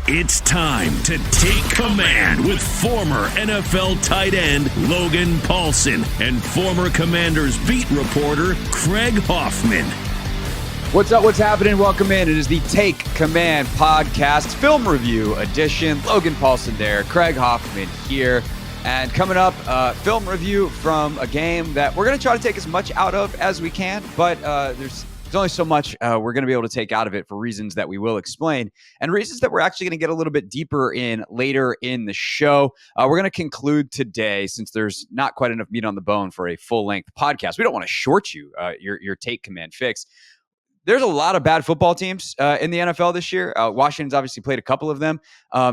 It's time to take command with former NFL tight end Logan Paulsen and former Commanders beat reporter Craig Hoffman. What's up? What's happening? Welcome in. It is the Take Command podcast film review edition. Logan Paulsen there, Craig Hoffman here. And coming up, film review from a game that we're going to try to take as much out of as we can, but there's only so much we're going to be able to take out of it for reasons that we will explain and reasons that we're actually going to get a little bit deeper in later in the show. We're going to conclude today, since there's not quite enough meat on the bone for a full-length podcast. We don't want to short you your Take Command fix. There's a lot of bad football teams in the NFL this year. Washington's obviously played a couple of them.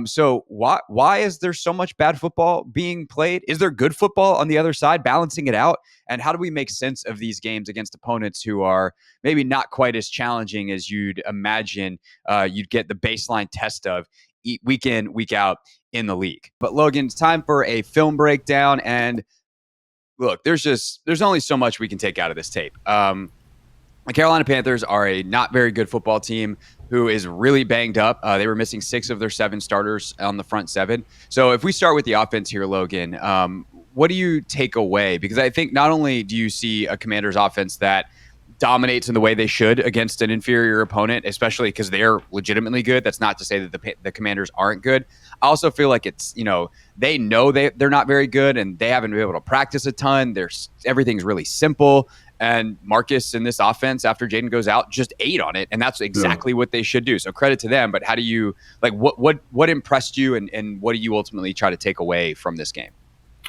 So why is there so much bad football being played? Is there good football on the other side balancing it out? And how do we make sense of these games against opponents who are maybe not quite as challenging as you'd imagine you'd get the baseline test of week in, week out in the league? But Logan, it's time for a film breakdown. And look, there's only so much we can take out of this tape. The Carolina Panthers are a not very good football team who is really banged up. They were missing 6 of their 7 starters on the front 7. So if we start with the offense here, Logan, what do you take away? Because I think not only do you see a Commanders offense that dominates in the way they should against an inferior opponent, especially because they're legitimately good. That's not to say that the Commanders aren't good. I also feel like it's, they know they're not very good and they haven't been able to practice a ton. Everything's really simple. And Marcus in this offense, after Jayden goes out, just ate on it. And that's exactly what they should do. So credit to them. But how do you, what impressed you and what do you ultimately try to take away from this game?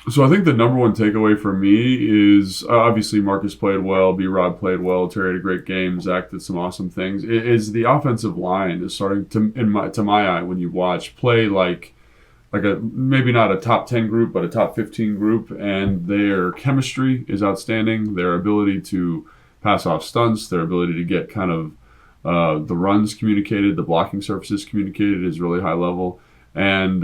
So I think the number one takeaway for me is obviously Marcus played well, B-Rob played well, Terry had a great game, Zach did some awesome things. Is the offensive line is starting to my eye when you watch play like a maybe not a top 10 group, but a top 15 group, and their chemistry is outstanding. Their ability to pass off stunts, their ability to get kind of the runs communicated, the blocking surfaces communicated is really high level. And,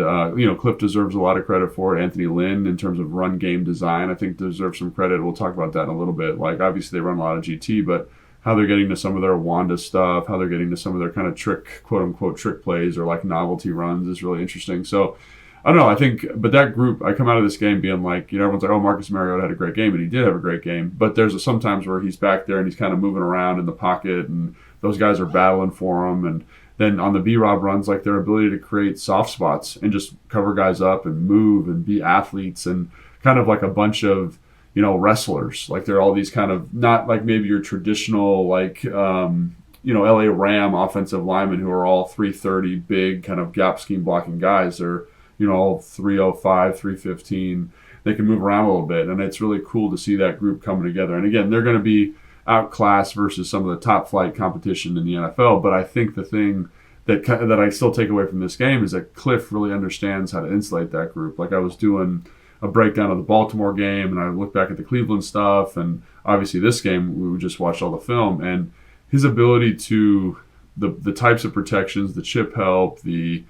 Cliff deserves a lot of credit for it. Anthony Lynn, in terms of run game design, I think deserves some credit. We'll talk about that in a little bit. Like, obviously, they run a lot of GT, but how they're getting to some of their Wanda stuff, how they're getting to some of their kind of quote-unquote trick plays or like novelty runs is really interesting. So, I don't know. But that group, I come out of this game being like, everyone's like, oh, Marcus Mariota had a great game, and he did have a great game. But there's sometimes where he's back there and he's kind of moving around in the pocket, and those guys are battling for him. And then on the B-Rob runs, like their ability to create soft spots and just cover guys up and move and be athletes and kind of like a bunch of, wrestlers. Like they're all these kind of, not like maybe your traditional like, LA Ram offensive linemen who are all 330 big kind of gap scheme blocking guys. They're, all 305, 315. They can move around a little bit. And it's really cool to see that group coming together. And again, they're going to be outclassed versus some of the top flight competition in the NFL. But I think the thing that I still take away from this game is that Cliff really understands how to insulate that group. Like I was doing a breakdown of the Baltimore game and I look back at the Cleveland stuff, and obviously this game we just watched all the film, and his ability to the types of protections, the chip help, the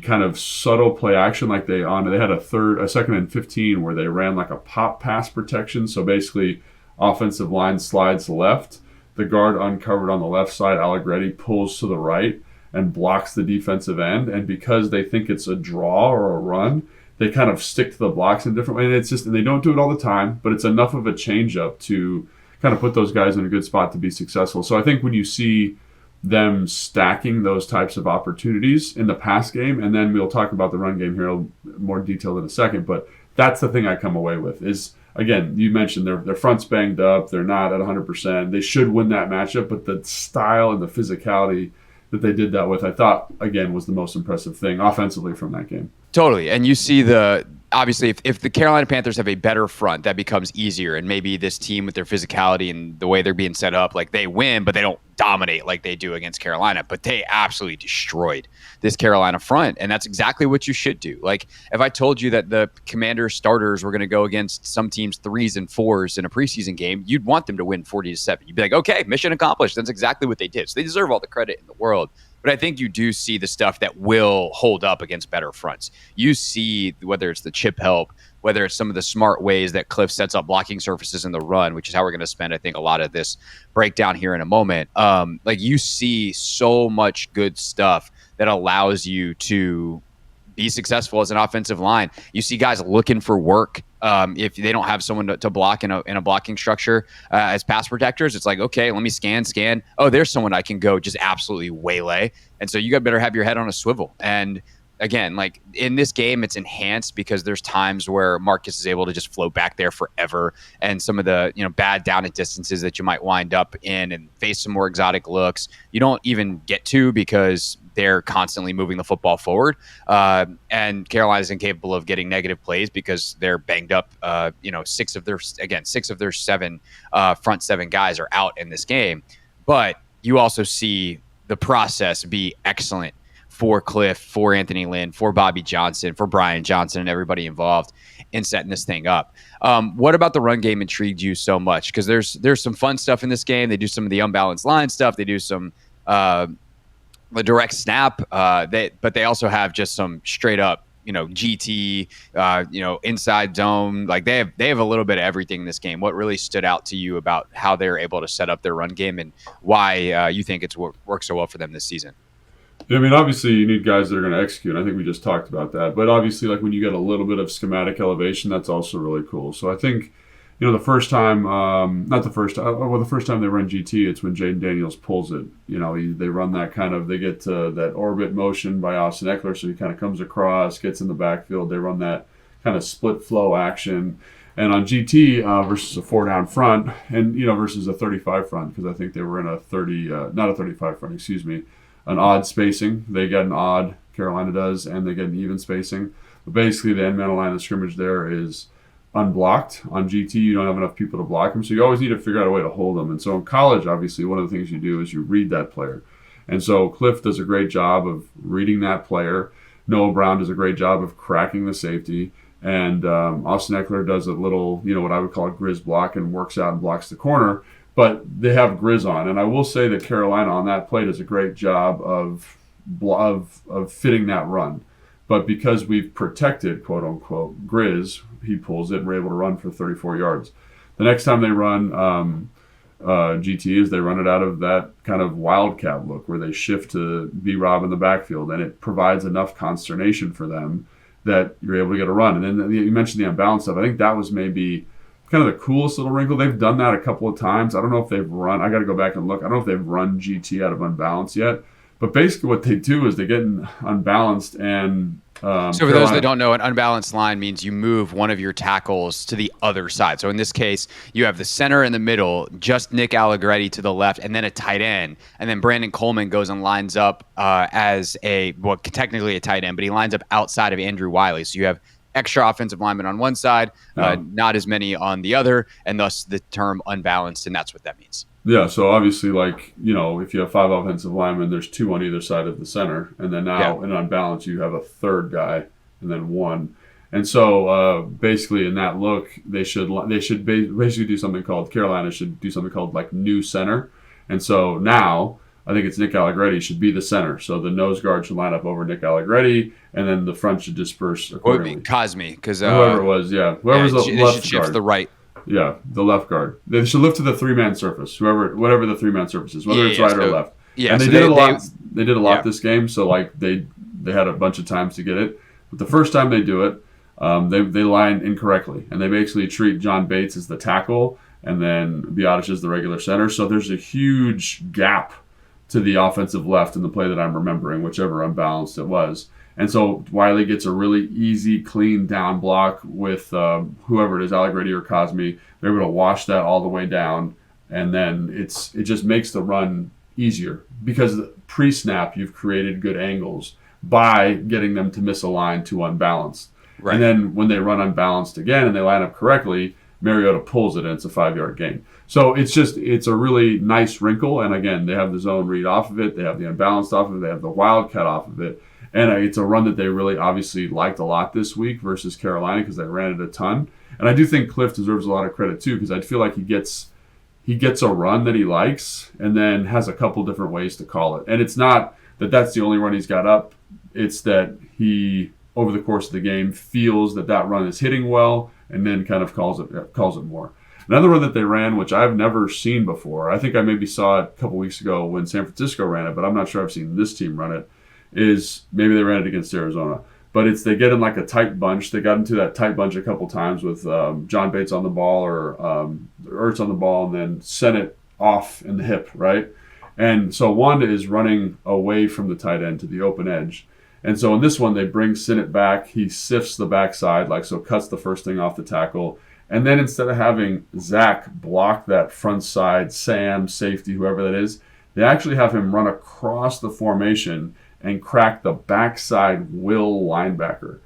kind of subtle play action, like they had a second and 15 where they ran like a pop pass protection. So basically offensive line slides left, the guard uncovered on the left side, Allegretti pulls to the right and blocks the defensive end. And because they think it's a draw or a run, they kind of stick to the blocks in a different way. And they don't do it all the time, but it's enough of a change up to kind of put those guys in a good spot to be successful. So I think when you see them stacking those types of opportunities in the pass game, and then we'll talk about the run game here in more detail in a second, but that's the thing I come away with is, again, you mentioned their front's banged up. They're not at 100%. They should win that matchup, but the style and the physicality that they did that with, I thought, again, was the most impressive thing offensively from that game. Totally. And you see obviously, if the Carolina Panthers have a better front, that becomes easier. And maybe this team with their physicality and the way they're being set up, like they win, but they don't dominate like they do against Carolina. But they absolutely destroyed this Carolina front. And that's exactly what you should do. Like if I told you that the Commanders starters were going to go against some teams 3s and 4s in a preseason game, you'd want them to win 40-7. You'd be like, okay, mission accomplished. That's exactly what they did. So they deserve all the credit in the world. But I think you do see the stuff that will hold up against better fronts. You see whether it's the chip help, whether it's some of the smart ways that Cliff sets up blocking surfaces in the run, which is how we're going to spend, I think, a lot of this breakdown here in a moment. Like you see so much good stuff that allows you to be successful as an offensive line. You see guys looking for work. If they don't have someone to block in a blocking structure as pass protectors, it's like, okay, let me scan. Oh, there's someone I can go just absolutely waylay. And so you better have your head on a swivel. And again, like in this game, it's enhanced because there's times where Marcus is able to just float back there forever, and some of the bad down at distances that you might wind up in and face some more exotic looks, you don't even get to because they're constantly moving the football forward. And Carolina is incapable of getting negative plays because they're banged up. Six of their seven front seven guys are out in this game. But you also see the process be excellent for Cliff, for Anthony Lynn, for Bobby Johnson, for Brian Johnson, and everybody involved in setting this thing up. What about the run game intrigued you so much? Because there's some fun stuff in this game. They do some of the unbalanced line stuff. They do some the direct snap. But they also have just some straight up, GT, inside zone. Like they have a little bit of everything in this game. What really stood out to you about how they're able to set up their run game and why you think it's worked so well for them this season? I mean, obviously, you need guys that are going to execute. I think we just talked about that. But obviously, like when you get a little bit of schematic elevation, that's also really cool. So I think, the first time, the first time they run GT, it's when Jayden Daniels pulls it. They run that they get to that orbit motion by Austin Eckler. So he kind of comes across, gets in the backfield. They run that kind of split flow action. And on GT versus a 4-down front and, versus a 35 front, because I think they were in a 35 front, an odd spacing. They get an odd, Carolina does, and they get an even spacing. But basically, the end man line of scrimmage there is unblocked. On GT, you don't have enough people to block them, so you always need to figure out a way to hold them. And so in college, obviously, one of the things you do is you read that player. And so Cliff does a great job of reading that player. Noah Brown does a great job of cracking the safety. And Austin Eckler does a little, what I would call a grizz block and works out and blocks the corner. But they have grizz on, and I will say that Carolina on that play does a great job of fitting that run. But because we've protected, quote unquote, grizz, he pulls it and we're able to run for 34 yards. The next time they run GT is they run it out of that kind of wildcat look where they shift to B-Rob in the backfield, and it provides enough consternation for them that you're able to get a run. And then you mentioned the unbalanced stuff. I think that was maybe kind of the coolest little wrinkle. They've done that a couple of times. I don't know if they've run. I got to go back and look. I don't know if they've run GT out of unbalanced yet. But basically what they do is they get unbalanced and so for those that don't know, an unbalanced line means you move one of your tackles to the other side. So in this case, you have the center in the middle, just Nick Allegretti to the left, and then a tight end. And then Brandon Coleman goes and lines up as technically a tight end, but he lines up outside of Andrew Wiley. So you have extra offensive linemen on one side, not as many on the other, and thus the term unbalanced, and that's what that means. Yeah, so obviously, if you have 5 offensive linemen, there's 2 on either side of the center, and then now in unbalanced, you have a third guy and then 1. And so basically, in that look, they should basically do something called Carolina should do something called like new center, and so now I think it's Nick Allegretti should be the center. So the nose guard should line up over Nick Allegretti, and then the front should disperse accordingly. Cosme, because whoever it was, whoever's the left guard. They should shift to the right. Yeah, the left guard. They should lift to the 3-man surface, whatever the 3-man surface is, whether it's right or left. Yeah, and they did a lot. They did a lot this game, so they had a bunch of times to get it. But the first time they do it, they line incorrectly, and they basically treat John Bates as the tackle, and then Biotic as the regular center. So there's a huge gap to the offensive left in the play that I'm remembering, whichever unbalanced it was. And so Wiley gets a really easy, clean down block with whoever it is, Allegretti or Cosme. They're able to wash that all the way down, and then it just makes the run easier because pre-snap you've created good angles by getting them to misalign to unbalanced. Right. And then when they run unbalanced again and they line up correctly, Mariota pulls it and it's a 5-yard gain. So it's a really nice wrinkle. And again, they have the zone read off of it. They have the unbalanced off of it. They have the wildcat off of it. And it's a run that they really obviously liked a lot this week versus Carolina because they ran it a ton. And I do think Cliff deserves a lot of credit too because I feel like he gets a run that he likes and then has a couple different ways to call it. And it's not that that's the only run he's got up. It's that he, over the course of the game, feels that run is hitting well and then kind of calls it more. Another run that they ran, which I've never seen before, I think I maybe saw it a couple weeks ago when San Francisco ran it, but I'm not sure I've seen this team run it, is maybe they ran it against Arizona. But it's they get in like a tight bunch. They got into that tight bunch a couple times with John Bates on the ball or Ertz on the ball, and then sent it off in the hip, right? And so Wanda is running away from the tight end to the open edge. And so in this one, they bring Sinnott back. He sifts the backside, cuts the first thing off the tackle. And then instead of having Zach block that front side, Sam, safety, whoever that is, they actually have him run across the formation and crack the backside Will linebacker.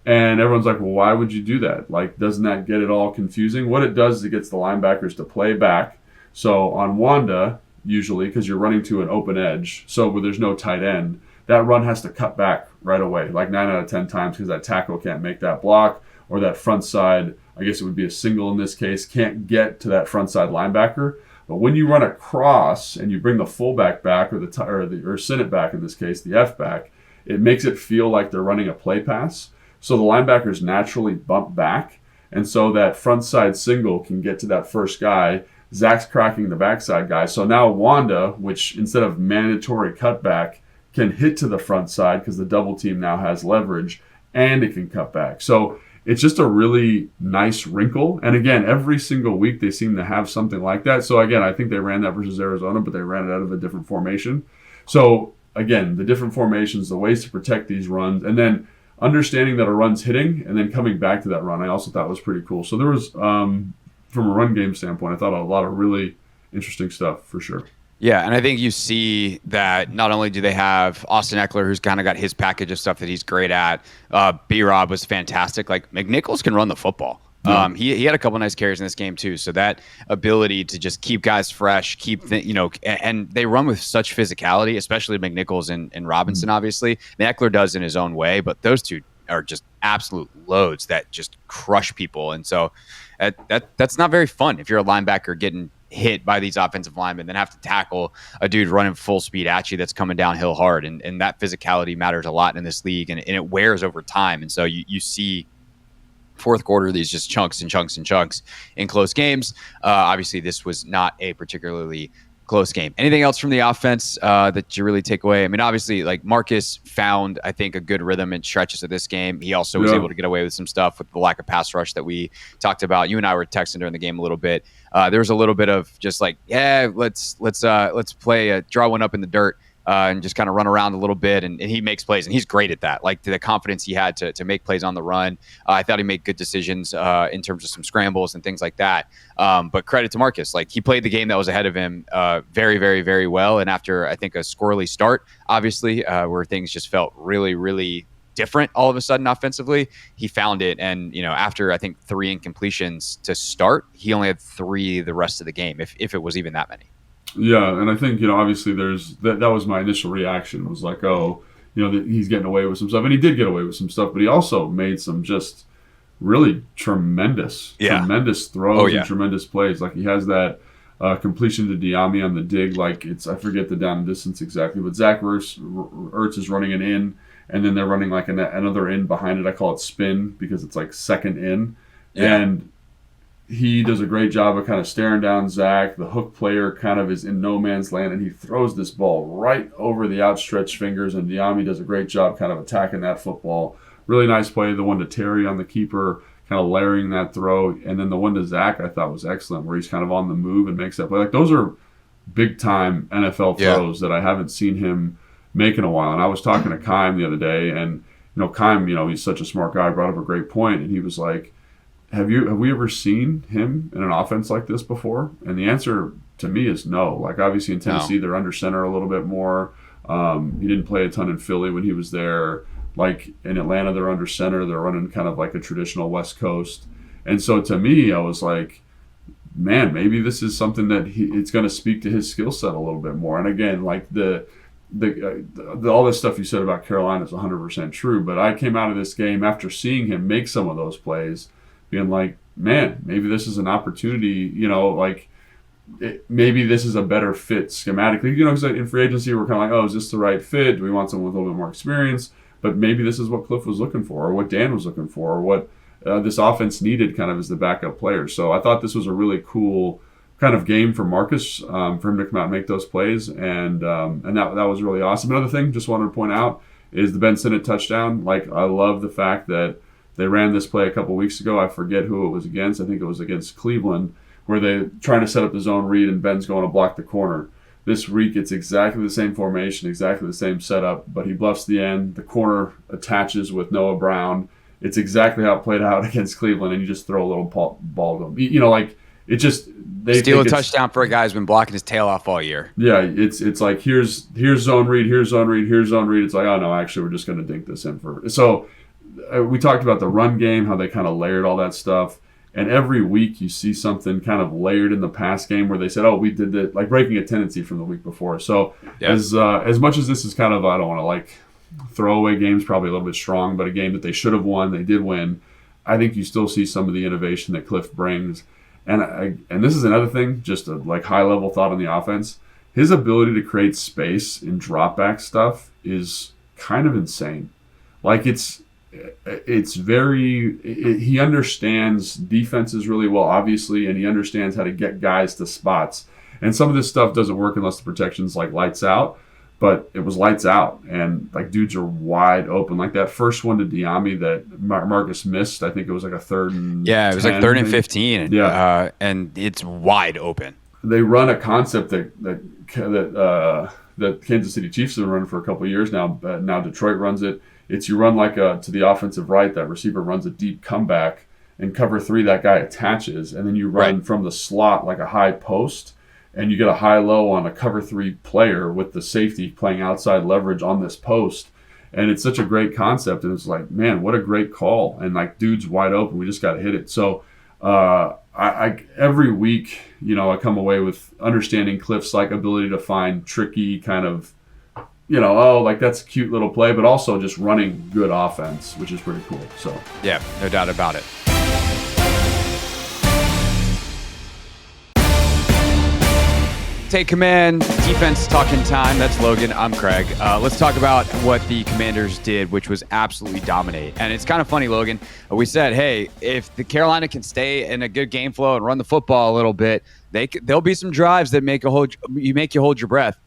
And everyone's like, well, why would you do that? Like, doesn't that get it all confusing? What it does is it gets the linebackers to play back. So on Wanda, usually, because you're running to an open edge, so where there's no tight end, that run has to cut back right away, like 9 out of 10 times, because that tackle can't make that block, or that front side, I guess it would be a single in this case, can't get to that front side linebacker. But when you run across and you bring the fullback back, or Sinnott back in this case, the F back, it makes it feel like they're running a play pass. So the linebackers naturally bump back, and so that front side single can get to that first guy. Zach's cracking the backside guy. So now Wanda, which instead of mandatory cutback, can hit to the front side because the double team now has leverage, and it can cut back. So it's just a really nice wrinkle. And again, every single week they seem to have something like that. So again, I think they ran that versus Arizona, but they ran it out of a different formation. So again, the different formations, the ways to protect these runs, and then understanding that a run's hitting and then coming back to that run, I also thought was pretty cool. So there was, from a run game standpoint, I thought a lot of really interesting stuff for sure. Yeah, and I think you see that not only do they have Austin Eckler, who's kind of got his package of stuff that he's great at. B-Rob was fantastic. Like, McNichols can run the football. Yeah. He had a couple nice carries in this game too. So that ability to just keep guys fresh, and they run with such physicality, especially McNichols and Robinson, obviously. And Eckler does in his own way, but those two are just absolute loads that just crush people. And so that's not very fun if you're a linebacker getting hit by these offensive linemen, then have to tackle a dude running full speed at you that's coming downhill hard. And that physicality matters a lot in this league, and it wears over time. And so you see fourth quarter, these just chunks and chunks and chunks in close games. Obviously, this was not a particularly close game. Anything else from the offense that you really take away? I mean, obviously, like, Marcus found, I think, a good rhythm and stretches of this game. He also was able to get away with some stuff with the lack of pass rush that we talked about. You and I were texting during the game a little bit. There was a little bit of just like, let's play draw one up in the dirt and just kind of run around a little bit, and he makes plays, and he's great at that. Like, the confidence he had to make plays on the run. I thought he made good decisions in terms of some scrambles and things like that. But credit to Marcus. Like, he played the game that was ahead of him very, very, very well. And after, I think, a squirrely start, obviously, where things just felt really, really different all of a sudden offensively, he found it. And, after, I think, 3 incompletions to start, he only had 3 the rest of the game, if it was even that many. Yeah, and I think, obviously there's that was my initial reaction, was like, that he's getting away with some stuff. And he did get away with some stuff, but he also made some just really tremendous throws and tremendous plays. Like, he has that completion to Diami on the dig, like, I forget the down and distance exactly, but Zach Ertz is running an in, and then they're running like another in behind it. I call it spin because it's like second in. Yeah. And he does a great job of kind of staring down Zach. The hook player kind of is in no man's land, and he throws this ball right over the outstretched fingers, and Diami does a great job kind of attacking that football. Really nice play. The one to Terry on the keeper, kind of layering that throw. And then the one to Zach I thought was excellent, where he's kind of on the move and makes that play. Like, those are big-time NFL throws that I haven't seen him make in a while. And I was talking to Kime the other day, and, Kime, he's such a smart guy, brought up a great point, and he was like, Have we ever seen him in an offense like this before? And the answer to me is no. Like, obviously in Tennessee, they're under center a little bit more. He didn't play a ton in Philly when he was there. Like, in Atlanta, they're under center. They're running kind of like a traditional West Coast. And so to me, I was like, man, maybe this is something that it's going to speak to his skill set a little bit more. And again, like the all this stuff you said about Carolina is 100% true. But I came out of this game after seeing him make some of those plays, being like, man, maybe this is an opportunity, maybe this is a better fit schematically. Because in free agency, we're kind of like, is this the right fit? Do we want someone with a little bit more experience? But maybe this is what Cliff was looking for, or what Dan was looking for, or what this offense needed kind of as the backup player. So I thought this was a really cool kind of game for Marcus, for him to come out and make those plays. And that was really awesome. Another thing, just wanted to point out, is the Ben Sinnott touchdown. Like, I love the fact that they ran this play a couple weeks ago. I forget who it was against. I think it was against Cleveland, where they're trying to set up the zone read and Ben's going to block the corner. This week, it's exactly the same formation, exactly the same setup, but he bluffs the end. The corner attaches with Noah Brown. It's exactly how it played out against Cleveland, and you just throw a little ball to him. You know, like, it just they steal a touchdown for a guy who's been blocking his tail off all year. Yeah, it's like here's zone read, here's zone read, here's zone read. It's like, oh no, actually we're just going to dink this in for. So we talked about the run game, how they kind of layered all that stuff. And every week you see something kind of layered in the pass game where they said, oh, we did that, like breaking a tendency from the week before. So as much as this is kind of, I don't want to like throwaway games, probably a little bit strong, but a game that they should have won, they did win. I think you still see some of the innovation that Cliff brings. And this is another thing, just a like high level thought on the offense. His ability to create space in drop back stuff is kind of insane. Like he understands defenses really well, obviously, and he understands how to get guys to spots. And some of this stuff doesn't work unless the protection's like lights out, but it was lights out, and like dudes are wide open. Like that first one to Diami that Marcus missed, I think it was like a 3rd and 10, it was like 3rd and 15. Yeah, and it's wide open. They run a concept that Kansas City Chiefs have been running for a couple of years now. But now Detroit runs it. It's you run like to the offensive right, that receiver runs a deep comeback, and cover 3, that guy attaches, and then you run from the slot like a high post, and you get a high-low on a cover 3 player with the safety playing outside leverage on this post. And it's such a great concept, and it's like, man, what a great call. And like, dude's wide open, we just got to hit it. So I every week, you know, I come away with understanding Cliff's like ability to find tricky kind of, you know, oh, like that's a cute little play, but also just running good offense, which is pretty cool. So yeah, no doubt about it. Take command, defense talking time. That's Logan. I'm Craig. Let's talk about what the Commanders did, which was absolutely dominate. And it's kind of funny, Logan. We said, hey, if the Carolina can stay in a good game flow and run the football a little bit, there'll be some drives that make you hold your breath.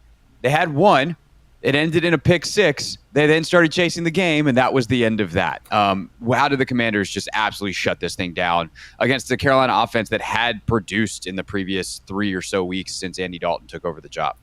They had one. It ended in a pick 6. They then started chasing the game, and that was the end of that. How did the Commanders just absolutely shut this thing down against the Carolina offense that had produced in the previous 3 or so weeks since Andy Dalton took over the job?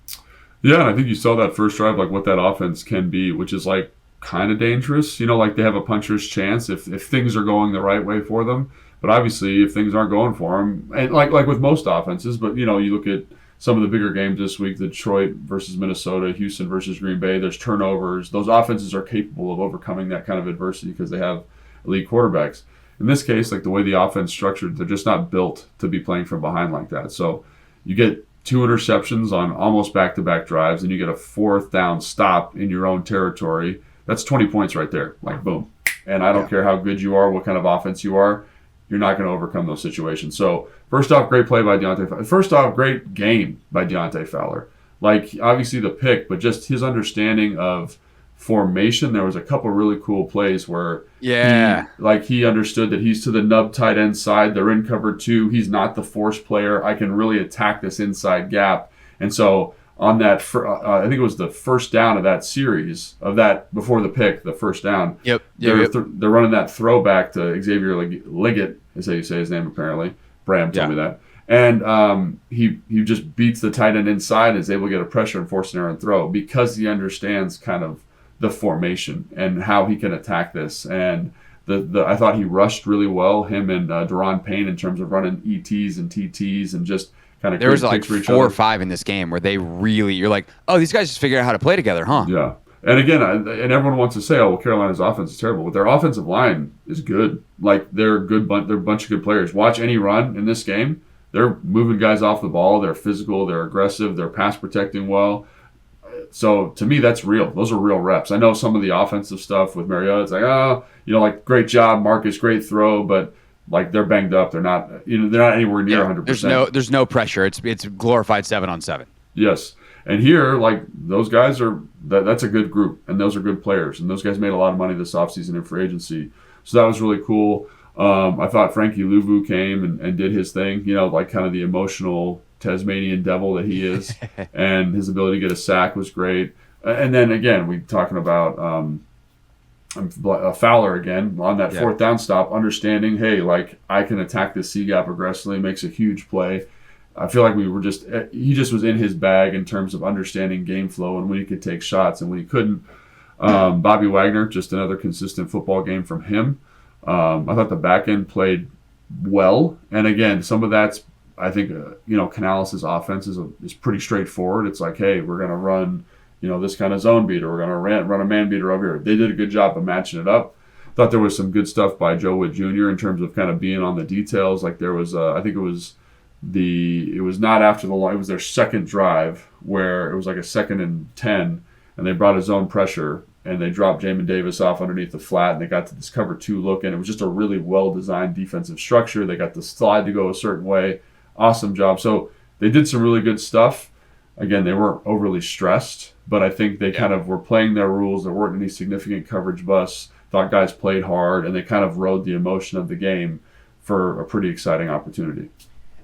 Yeah, and I think you saw that first drive, like what that offense can be, which is like kind of dangerous. You know, like they have a puncher's chance if things are going the right way for them. But obviously, if things aren't going for them, and like with most offenses, but you know, you look at some of the bigger games this week, the Detroit versus Minnesota, Houston versus Green Bay, there's turnovers. Those offenses are capable of overcoming that kind of adversity because they have elite quarterbacks. In this case, like the way the offense structured, they're just not built to be playing from behind like that. So you get 2 interceptions on almost back-to-back drives, and you get a 4th down stop in your own territory. That's 20 points right there, like boom. And I don't care how good you are, what kind of offense you are, you're not going to overcome those situations. So first off, great play by Deontay Fowler. First off, great game by Deontay Fowler. Like, obviously the pick, but just his understanding of formation. There was a couple really cool plays where he understood that he's to the nub tight end side. They're in cover 2. He's not the force player. I can really attack this inside gap. And so on that, I think it was the first down of that series, of that before the pick, the first down. They're running that throwback to Xavier Liggett, is how you say his name apparently. Bram told me that. And he just beats the tight end inside and is able to get a pressure and force an error and throw because he understands kind of the formation and how he can attack this. And I thought he rushed really well, him and Daron Payne, in terms of running ETs and TTs and just kind of. There was like 4 or 5 in this game where they really, you're like, oh, these guys just figured out how to play together, huh? Yeah. And again, and everyone wants to say, oh, well, Carolina's offense is terrible. But their offensive line is good. Like, they're good. They're a bunch of good players. Watch any run in this game. They're moving guys off the ball. They're physical. They're aggressive. They're pass protecting well. So, to me, that's real. Those are real reps. I know some of the offensive stuff with Mariota, it's like, oh, like, great job, Marcus, great throw, but like they're banged up. They're not, they're not anywhere near 100%. There's no pressure. It's glorified 7-on-7. Yes. And here, like, those guys are, that's a good group, and those are good players. And those guys made a lot of money this offseason in free agency. So that was really cool. I thought Frankie Louvu came and did his thing, like kind of the emotional Tasmanian devil that he is. And his ability to get a sack was great. And then, again, we're talking about Fowler again on that Yeah. fourth down stop, understanding, hey, like I can attack the C gap aggressively, makes a huge play. I feel like he just was in his bag in terms of understanding game flow and when he could take shots and when he couldn't. Bobby Wagner, just another consistent football game from him. I thought the back end played well, and again, some of that's, I think, Canales' offense is pretty straightforward. It's like, hey, we're going to run, this kind of zone beater. We're going to run a man beater over here. They did a good job of matching it up. Thought there was some good stuff by Joe Witt Jr. in terms of kind of being on the details. Like there was, I think it was not after the line. It was their second drive where it was like a 2nd and 10, and they brought a zone pressure and they dropped Jamin Davis off underneath the flat, and they got to this cover 2 look, and it was just a really well-designed defensive structure. They got the slide to go a certain way. Awesome job. So they did some really good stuff. Again, they weren't overly stressed, but I think they kind of were playing their rules. There weren't any significant coverage busts. Thought guys played hard, and they kind of rode the emotion of the game for a pretty exciting opportunity.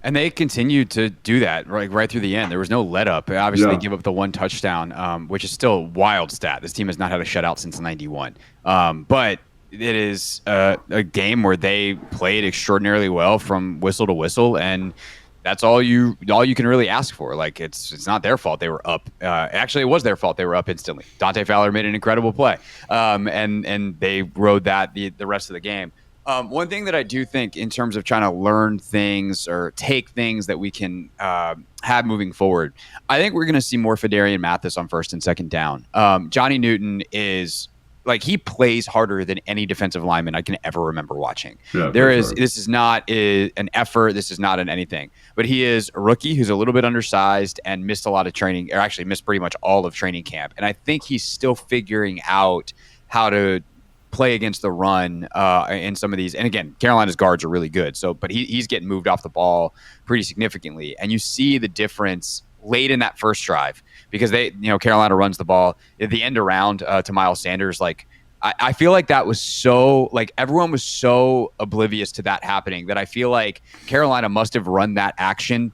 And they continued to do that right through the end. There was no let up. Obviously, They give up the 1 touchdown, which is still a wild stat. This team has not had a shutout since '91. But it is a game where they played extraordinarily well from whistle to whistle, and that's all you can really ask for. Like it's not their fault they were up. Actually, it was their fault they were up instantly. Dante Fowler made an incredible play, and they rode that the rest of the game. One thing that I do think in terms of trying to learn things or take things that we can have moving forward, I think we're going to see more Fedarian Mathis on 1st and 2nd down. Johnny Newton is he plays harder than any defensive lineman I can ever remember watching. Yeah, this is not an effort. This is not an anything, but he is a rookie who's a little bit undersized and missed a lot of training, or actually missed pretty much all of training camp. And I think he's still figuring out how to play against the run in some of these. And again, Carolina's guards are really good. But he's getting moved off the ball pretty significantly. And you see the difference late in that first drive because Carolina runs the ball at the end around to Miles Sanders. I feel like that was so everyone was so oblivious to that happening that I feel like Carolina must have run that action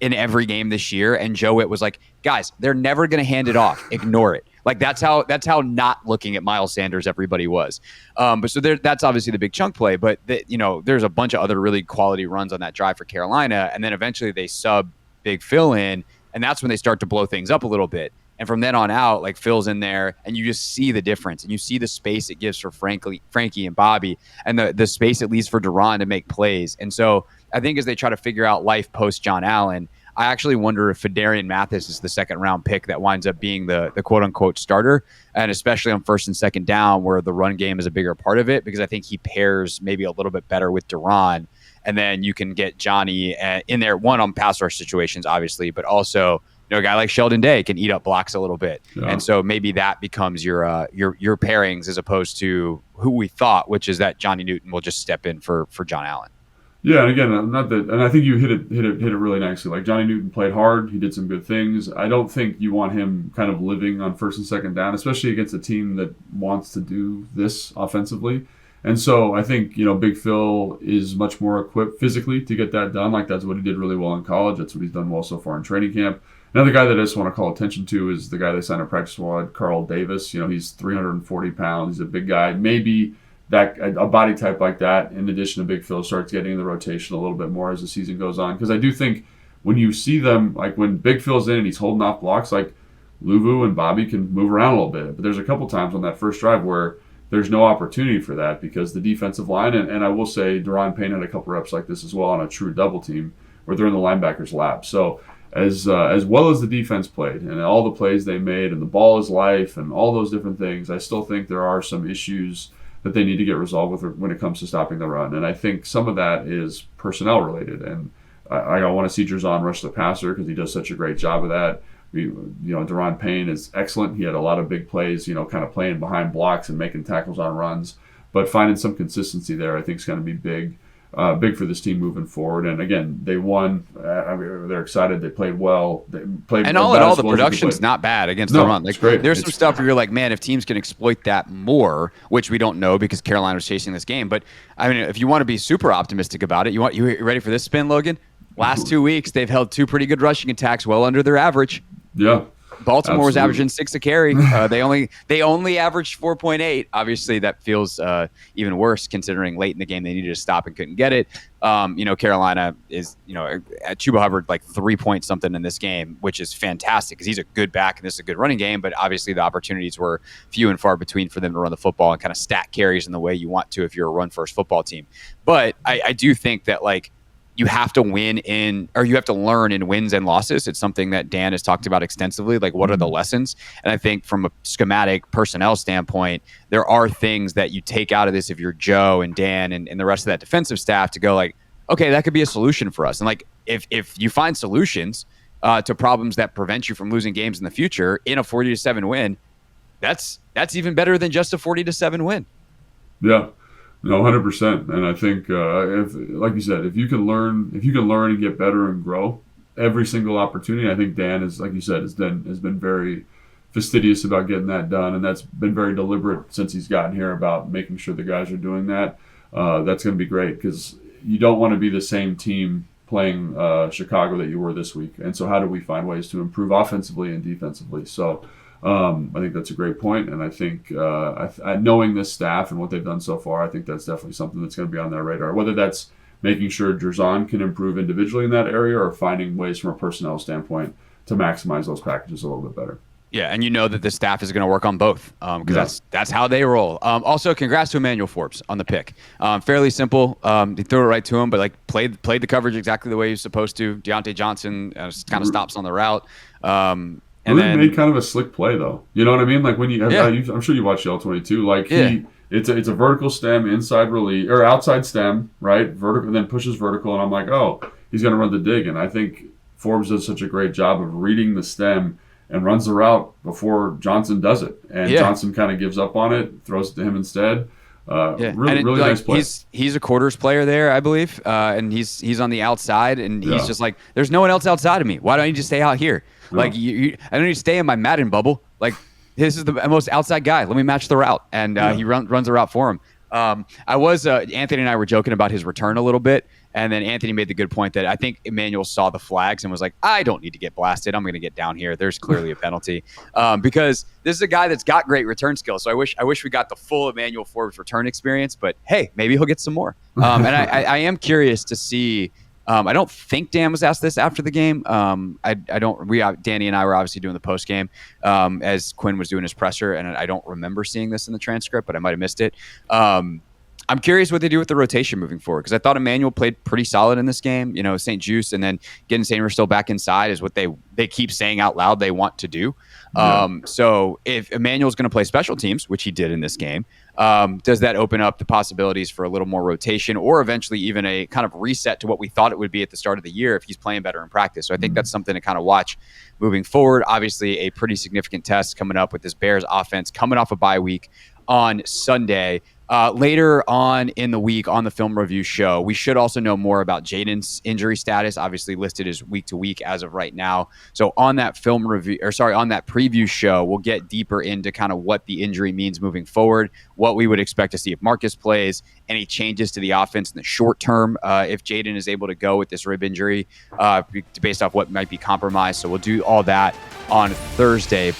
in every game this year. And Joe Witt was like, guys, they're never going to hand it off. Ignore it. That's how not looking at Miles Sanders everybody was. That's obviously the big chunk play, but there's a bunch of other really quality runs on that drive for Carolina, and then eventually they sub Big Phil in, and that's when they start to blow things up a little bit. And from then on out, Phil's in there, and you just see the difference, and you see the space it gives for Frankie and Bobby, and the space it leaves for Duran to make plays. And so I think as they try to figure out life post John Allen, I actually wonder if Fedarian Mathis is the 2nd round pick that winds up being the quote unquote starter, and especially on 1st and 2nd down where the run game is a bigger part of it, because I think he pairs maybe a little bit better with Duran, and then you can get Johnny in there, one on pass rush situations, obviously, but also a guy like Sheldon Day can eat up blocks a little bit, and so maybe that becomes your pairings as opposed to who we thought, which is that Johnny Newton will just step in for John Allen. Yeah, and again, and I think you hit it really nicely. Johnny Newton played hard; he did some good things. I don't think you want him kind of living on 1st and 2nd down, especially against a team that wants to do this offensively. And so I think Big Phil is much more equipped physically to get that done. That's what he did really well in college. That's what he's done well so far in training camp. Another guy that I just want to call attention to is the guy they signed a practice squad, Carl Davis. He's 340 pounds. He's a big guy. Maybe that a body type like that, in addition to Big Phil, starts getting in the rotation a little bit more as the season goes on. Because I do think when you see them, when Big Phil's in and he's holding off blocks, Luvu and Bobby can move around a little bit. But there's a couple times on that first drive where there's no opportunity for that because the defensive line, and I will say Duran Payne had a couple reps like this as well on a true double team where they're in the linebacker's lap. So as well as the defense played and all the plays they made and the ball is life and all those different things, I still think there are some issues that they need to get resolved with when it comes to stopping the run. And I think some of that is personnel related. And I want to see Jerzon rush the passer because he does such a great job of that. Duran Payne is excellent. He had a lot of big plays, kind of playing behind blocks and making tackles on runs. But finding some consistency there, I think, is going to be big for this team moving forward. And again, they won. They're excited. They played well. They played, and all in all, the production's not bad against the run. It's great. There's some stuff where you're like, man, if teams can exploit that more, which we don't know because Carolina was chasing this game. But if you want to be super optimistic about it, you ready for this spin, Logan? Last 2 weeks, they've held 2 pretty good rushing attacks, well under their average. Yeah. Baltimore was Absolutely. averaging 6 a carry. They only averaged 4.8. Obviously, that feels even worse considering late in the game they needed to stop and couldn't get it. Carolina is, at Chuba Hubbard like 3 point something in this game, which is fantastic because he's a good back and this is a good running game. But obviously, the opportunities were few and far between for them to run the football and kind of stack carries in the way you want to if you're a run first football team. But I do think that you have to you have to learn in wins and losses. It's something that Dan has talked about extensively. Like, what are the lessons? And I think from a schematic personnel standpoint, there are things that you take out of this if you're Joe and Dan and the rest of that defensive staff to go like, okay, that could be a solution for us. And if you find solutions to problems that prevent you from losing games in the future in a 40-7 win, that's even better than just a 40-7 win. Yeah. No, 100%. And I think, if, like you said, if you can learn and get better and grow every single opportunity, I think Dan is, like you said, has been very fastidious about getting that done, and that's been very deliberate since he's gotten here about making sure the guys are doing that. That's going to be great because you don't want to be the same team playing Chicago that you were this week. And so, how do we find ways to improve offensively and defensively? So. I think that's a great point, and I think knowing this staff and what they've done so far, I think that's definitely something that's going to be on their radar. Whether that's making sure Jerzon can improve individually in that area or finding ways from a personnel standpoint to maximize those packages a little bit better. Yeah, and the staff is going to work on both because that's how they roll. Also, congrats to Emmanuel Forbes on the pick. Fairly simple. He threw it right to him, but played the coverage exactly the way he was supposed to. Deontay Johnson kind of stops on the route. And really made kind of a slick play, though. You know what I mean? Like when I'm sure you watched the L22. It's a vertical stem inside release or outside stem, right? Vertical, and then pushes vertical, and I'm like, oh, he's going to run the dig. And I think Forbes does such a great job of reading the stem and runs the route before Johnson does it. And Johnson kind of gives up on it, throws it to him instead. Really nice play. He's a quarters player there, I believe, and he's on the outside, and he's just like, there's no one else outside of me. Why don't you just stay out here? Like I don't need to stay in my Madden bubble. Like this is the most outside guy. Let me match the route, and he runs the route for him. Anthony and I were joking about his return a little bit, and then Anthony made the good point that I think Emmanuel saw the flags and was like, I don't need to get blasted. I'm going to get down here. There's clearly a penalty because this is a guy that's got great return skills. So I wish we got the full Emmanuel Forbes return experience, but hey, maybe he'll get some more. And I am curious to see. I don't think Dan was asked this after the game. Danny and I were obviously doing the post game as Quinn was doing his presser, and I don't remember seeing this in the transcript, but I might have missed it. I'm curious what they do with the rotation moving forward because I thought Emmanuel played pretty solid in this game. St. Juice and then getting St. Still back inside is what they keep saying out loud they want to do. So if Emmanuel's going to play special teams, which he did in this game, does that open up the possibilities for a little more rotation or eventually even a kind of reset to what we thought it would be at the start of the year if he's playing better in practice? So I think that's something to kind of watch moving forward. Obviously, a pretty significant test coming up with this Bears offense coming off a bye week on Sunday. Later on in the week on the film review show, we should also know more about Jayden's injury status, obviously listed as week to week as of right now. So on that on that preview show, we'll get deeper into kind of what the injury means moving forward, what we would expect to see if Marcus plays, any changes to the offense in the short term, if Jayden is able to go with this rib injury based off what might be compromised. So we'll do all that on Thursday.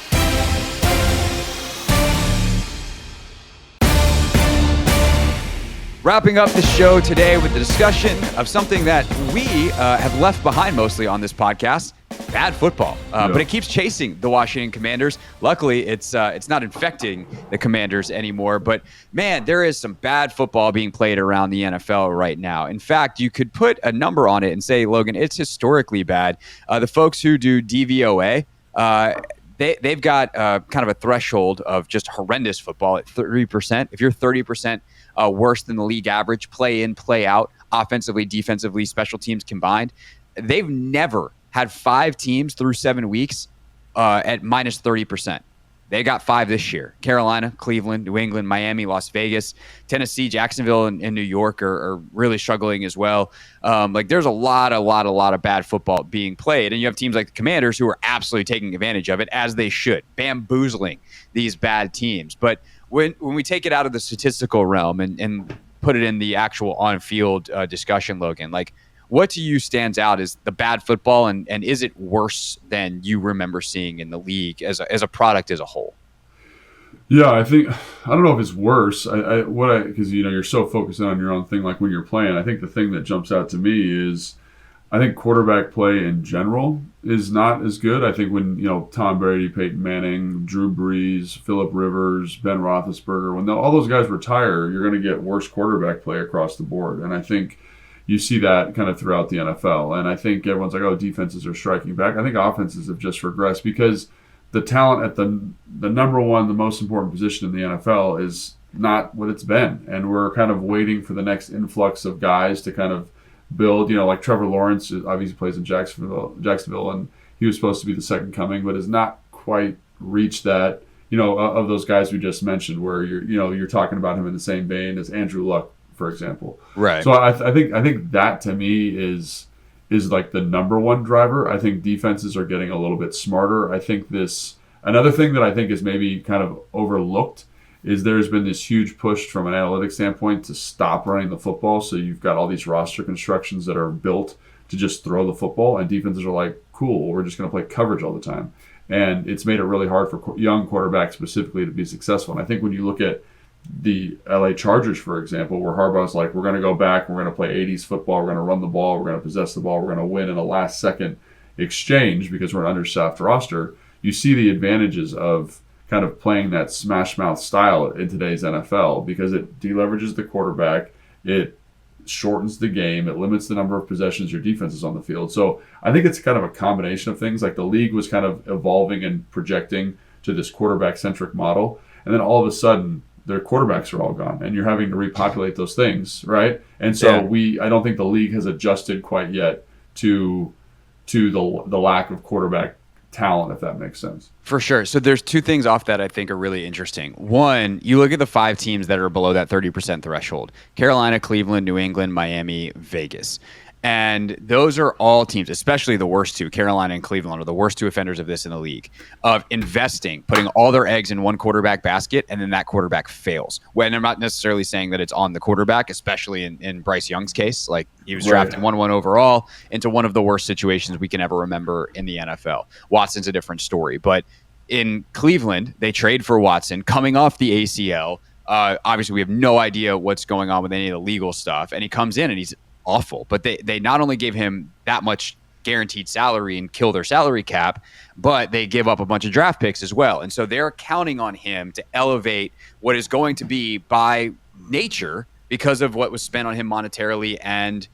Wrapping up the show today with the discussion of something that we have left behind mostly on this podcast, bad football. But it keeps chasing the Washington Commanders. Luckily, it's not infecting the Commanders anymore. But, man, there is some bad football being played around the NFL right now. In fact, you could put a number on it and say, Logan, it's historically bad. The folks who do DVOA, they've got kind of a threshold of just horrendous football at 30%. If you're 30% worse than the league average, play in, play out, offensively, defensively, special teams combined, they've never had 5 teams through 7 weeks at minus 30%. They got 5 this year. Carolina, Cleveland, New England, Miami, Las Vegas, Tennessee, Jacksonville, and New York are really struggling as well. There's a lot of bad football being played. And you have teams like the Commanders who are absolutely taking advantage of it, as they should, bamboozling these bad teams. But when we take it out of the statistical realm and put it in the actual on-field discussion, Logan, what to you stands out as the bad football, and is it worse than you remember seeing in the league as a product as a whole? Yeah, I don't know if it's worse. Because you're so focused on your own thing, like when you're playing. I think the thing that jumps out to me is, I think quarterback play in general is not as good. I think when Tom Brady, Peyton Manning, Drew Brees, Phillip Rivers, Ben Roethlisberger, when all those guys retire, you're going to get worse quarterback play across the board. And I think you see that kind of throughout the NFL. And I think everyone's like, oh, defenses are striking back. I think offenses have just regressed because the talent at the number one, the most important position in the NFL is not what it's been. And we're kind of waiting for the next influx of guys to kind of build, like Trevor Lawrence obviously plays in Jacksonville, and he was supposed to be the second coming, but has not quite reached that, of those guys we just mentioned, where you're talking about him in the same vein as Andrew Luck, for example. Right. So I think that to me is like the number one driver. I think defenses are getting a little bit smarter. I think another thing that I think is maybe kind of overlooked is there's been this huge push from an analytics standpoint to stop running the football. So you've got all these roster constructions that are built to just throw the football, and defenses are like, cool, we're just going to play coverage all the time. And it's made it really hard for young quarterbacks specifically to be successful. And I think when you look at the LA Chargers, for example, where Harbaugh's like, we're going to go back, we're going to play 80s football, we're going to run the ball, we're going to possess the ball, we're going to win in a last-second exchange because we're an understaffed roster, you see the advantages of kind of playing that smash mouth style in today's NFL because it deleverages the quarterback, it shortens the game, it limits the number of possessions your defense is on the field. So I think it's kind of a combination of things. Like the league was kind of evolving and projecting to this quarterback-centric model, and then all of a sudden their quarterbacks are all gone, and you're having to repopulate those things, right? And so I don't think the league has adjusted quite yet to the lack of quarterback talent, if that makes sense. For sure. So there's two things off that I think are really interesting. One, you look at the 5 teams that are below that 30% threshold: Carolina, Cleveland, New England, Miami, Vegas. And those are all teams, especially the worst two, Carolina and Cleveland, are the worst two offenders of this in the league, of investing, putting all their eggs in one quarterback basket, and then that quarterback fails. When I'm not necessarily saying that it's on the quarterback, especially in Bryce Young's case. Like, he was drafted 1-1 overall into one of the worst situations we can ever remember in the NFL. Watson's a different story. But in Cleveland, they trade for Watson coming off the ACL. Obviously, we have no idea what's going on with any of the legal stuff. And he comes in and he's awful, but they not only gave him that much guaranteed salary and kill their salary cap, but they give up a bunch of draft picks as well. And so they're counting on him to elevate what is going to be, by nature, because of what was spent on him monetarily and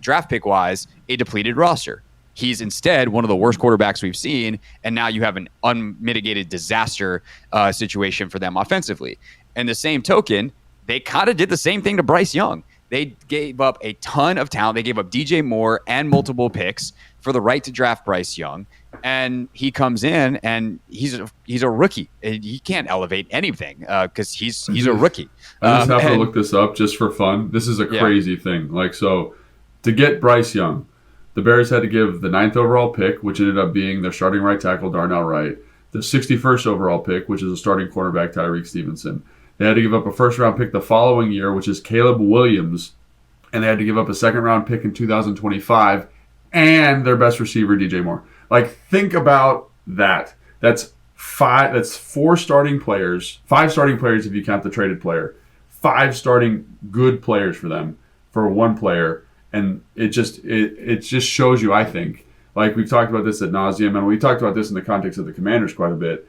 draft pick wise, a depleted roster. He's instead one of the worst quarterbacks we've seen, and now you have an unmitigated disaster situation for them offensively. And the same token, they kind of did the same thing to Bryce Young. They gave up a ton of talent. They gave up DJ Moore and multiple picks for the right to draft Bryce Young. And he comes in and he's a rookie. He can't elevate anything because he's a rookie. I just have to look this up just for fun. This is a crazy thing. Like, so to get Bryce Young, the Bears had to give the 9th overall pick, which ended up being their starting right tackle, Darnell Wright, the 61st overall pick, which is a starting cornerback, Tyreek Stevenson. They had to give up a first-round pick the following year, which is Caleb Williams, and they had to give up a second-round pick in 2025 and their best receiver, DJ Moore. Like, think about that. That's 4 starting players, 5 starting players if you count the traded player, 5 starting good players for them for 1 player, and it just shows you, I think, like we've talked about this ad nauseum, and we talked about this in the context of the Commanders quite a bit,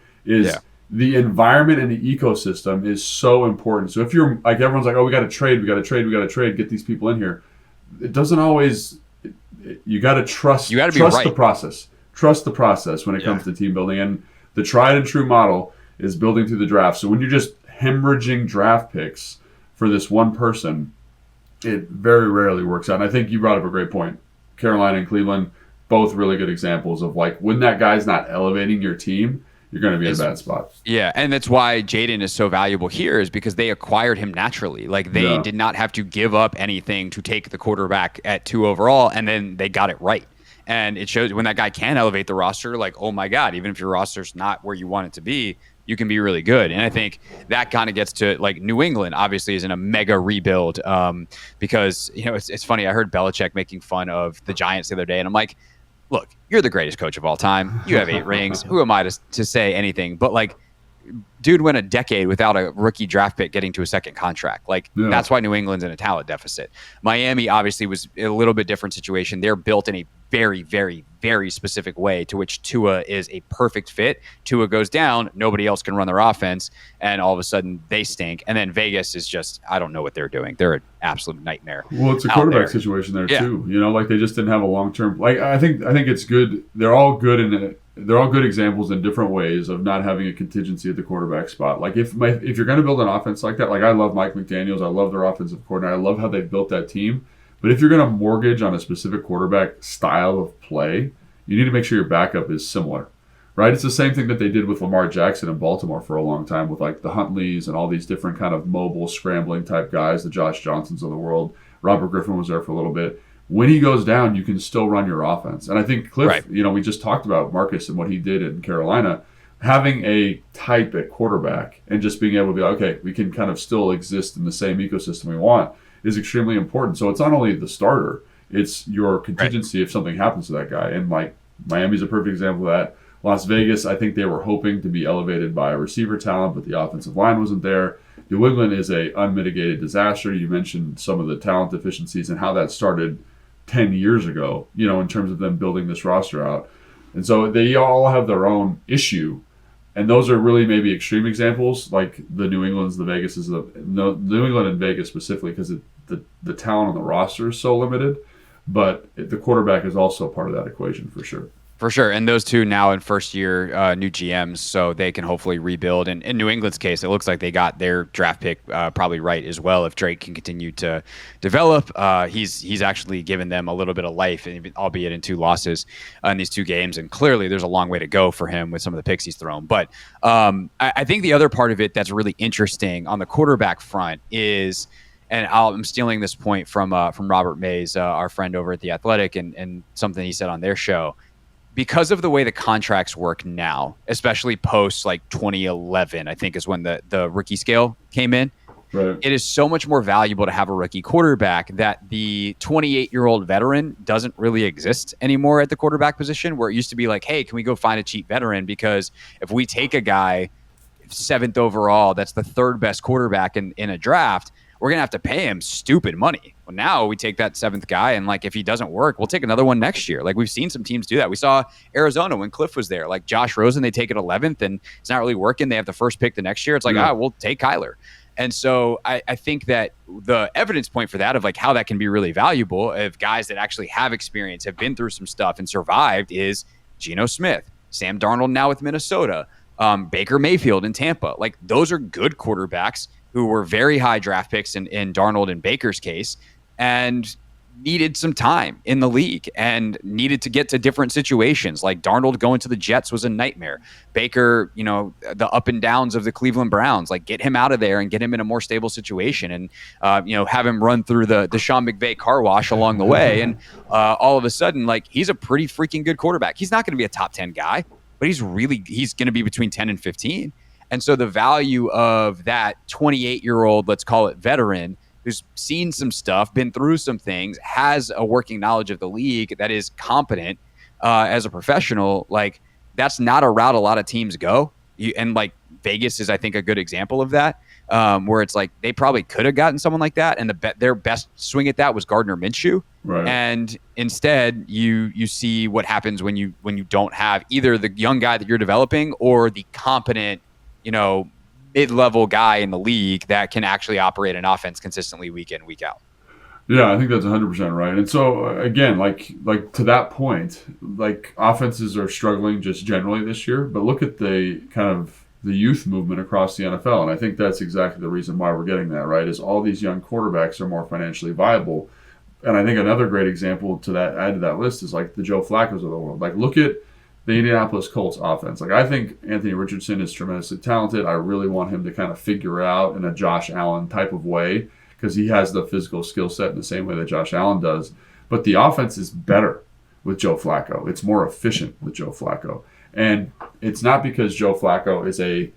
the environment and the ecosystem is so important. So if you're like, everyone's like, oh, we got to trade, get these people in here. It doesn't always. You got to trust. You got to be right. The process. Trust the process when it comes to team building, and the tried and true model is building through the draft. So when you're just hemorrhaging draft picks for this one person, it very rarely works out. And I think you brought up a great point. Carolina and Cleveland, both really good examples of, like, when that guy's not elevating your team, you're going to be in a bad spot. Yeah, and that's why Jayden is so valuable here, is because they acquired him naturally. Like, they did not have to give up anything to take the quarterback at 2 overall, and then they got it right. And it shows when that guy can elevate the roster, like, oh my God, even if your roster's not where you want it to be, you can be really good. And I think that kind of gets to like New England obviously is in a mega rebuild because, it's funny. I heard Belichick making fun of the Giants the other day, and I'm like, look, you're the greatest coach of all time. You have 8 rings. Who am I to say anything? But like, dude went a decade without a rookie draft pick getting to a second contract. Like, that's why New England's in a talent deficit. Miami obviously was a little bit different situation. They're built in a very, very, very specific way to which Tua is a perfect fit. Tua goes down, nobody else can run their offense, and all of a sudden they stink. And then Vegas is just, I don't know what they're doing. They're an absolute nightmare. Well, it's a quarterback situation there too. Like they just didn't have a long-term. Like I think it's good. They're all good they're all good examples in different ways of not having a contingency at the quarterback spot. Like if you're going to build an offense like that, like I love Mike McDaniels, I love their offensive coordinator, I love how they built that team. But if you're going to mortgage on a specific quarterback style of play, you need to make sure your backup is similar, right? It's the same thing that they did with Lamar Jackson in Baltimore for a long time with like the Huntleys and all these different kind of mobile scrambling type guys, the Josh Johnsons of the world. Robert Griffin was there for a little bit. When he goes down, you can still run your offense. And I think Cliff, we just talked about Marcus and what he did in Carolina, having a type at quarterback and just being able to be like, okay, we can kind of still exist in the same ecosystem we want is extremely important. So it's not only the starter, it's your contingency if something happens to that guy. And like Miami's a perfect example of that. Las Vegas, I think they were hoping to be elevated by receiver talent, but the offensive line wasn't there. New England is a unmitigated disaster. You mentioned some of the talent deficiencies and how that started 10 years ago, in terms of them building this roster out. And so they all have their own issue. And those are really maybe extreme examples, like the New England's, the Vegas' New England and Vegas specifically, because the talent on the roster is so limited. But the quarterback is also part of that equation for sure. For sure. And those two now in first year new GMs, so they can hopefully rebuild. And in New England's case, it looks like they got their draft pick probably right as well. If Drake can continue to develop, he's actually given them a little bit of life, albeit in 2 losses in these 2 games. And clearly there's a long way to go for him with some of the picks he's thrown. But I think the other part of it that's really interesting on the quarterback front is, and I'm stealing this point from Robert Mays, our friend over at The Athletic, and something he said on their show. Because of the way the contracts work now, especially post like 2011, I think is when the rookie scale came in. Right. It is so much more valuable to have a rookie quarterback that the 28-year-old veteran doesn't really exist anymore at the quarterback position, where it used to be like, hey, can we go find a cheap veteran? Because if we take a guy 7th overall, that's the 3rd best quarterback in a draft, we're going to have to pay him stupid money. Well, now we take that 7th guy, and like if he doesn't work, we'll take another one next year. Like we've seen some teams do that. We saw Arizona when Cliff was there. Like Josh Rosen, they take it 11th, and it's not really working. They have the first pick the next year. It's like, we'll take Kyler. And so I think that the evidence point for that of like how that can be really valuable of guys that actually have experience, have been through some stuff and survived is Geno Smith, Sam Darnold now with Minnesota, Baker Mayfield in Tampa. Like those are good quarterbacks who were very high draft picks in Darnold and Baker's case, and needed some time in the league and needed to get to different situations. Like Darnold going to the Jets was a nightmare. Baker, the up and downs of the Cleveland Browns, like get him out of there and get him in a more stable situation and, have him run through the Sean McVay car wash along the way. And all of a sudden, like he's a pretty freaking good quarterback. He's not going to be a top 10 guy, but he's going to be between 10 and 15. And so the value of that 28-year-old, let's call it veteran, who's seen some stuff, been through some things, has a working knowledge of the league that is competent as a professional, like that's not a route a lot of teams go. And like Vegas is, I think, a good example of that, where it's like they probably could have gotten someone like that, and their best swing at that was Gardner Minshew. Right. And instead, you see what happens when you don't have either the young guy that you're developing or the competent, mid-level guy in the league that can actually operate an offense consistently week in, week out. Yeah, I think that's 100% right. And so again, like to that point, like offenses are struggling just generally this year, but look at the kind of the youth movement across the NFL. And I think that's exactly the reason why we're getting that, right? Is all these young quarterbacks are more financially viable. And I think another great example to that, add to that list, is like the Joe Flacco's of the world. Like look at the Indianapolis Colts offense. Like I think Anthony Richardson is tremendously talented. I really want him to kind of figure out in a Josh Allen type of way, because he has the physical skill set in the same way that Josh Allen does. But the offense is better with Joe Flacco. It's more efficient with Joe Flacco. And it's not because Joe Flacco is a